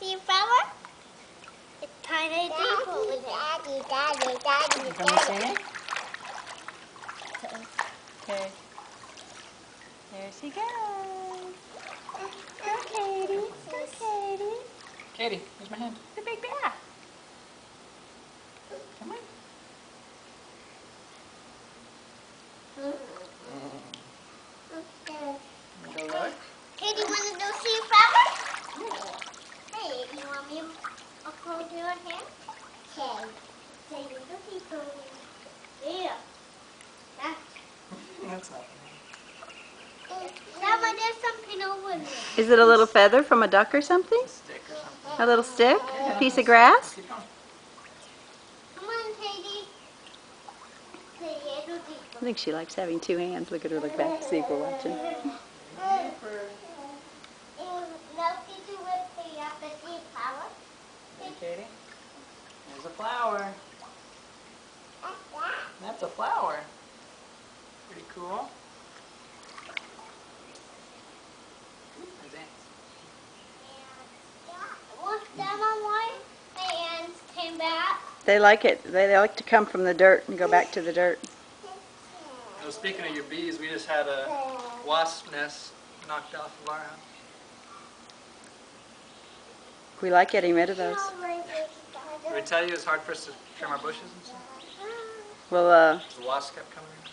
see a flower? It's tiny deep over there. You come and see me? Okay. There she goes. Go, Katie. Go, Katie. Katie, here's my hand. The big bear. Come on. Go look. Katie, want to go see a flower? Hey, you want me to hold your hand? Okay. Say little people. Yeah. That's not Mama, there's something over there. Is it a little feather from a duck or something? a stick or something. A little stick? A piece of grass? Keep going. Come on, Katie. Say little people. I think she likes having two hands. Look at her look back to see if we're watching. Hey, Katie. There's a flower. That's a flower. Pretty cool. There's ants. What's that on why my ants came back? They like it. They like to come from the dirt and go back to the dirt. Oh, speaking of your bees, we just had a wasp nest knocked off of our house. We like getting rid of those. Did we tell you it's hard for us to trim our bushes and stuff? Well, The wasps kept coming in.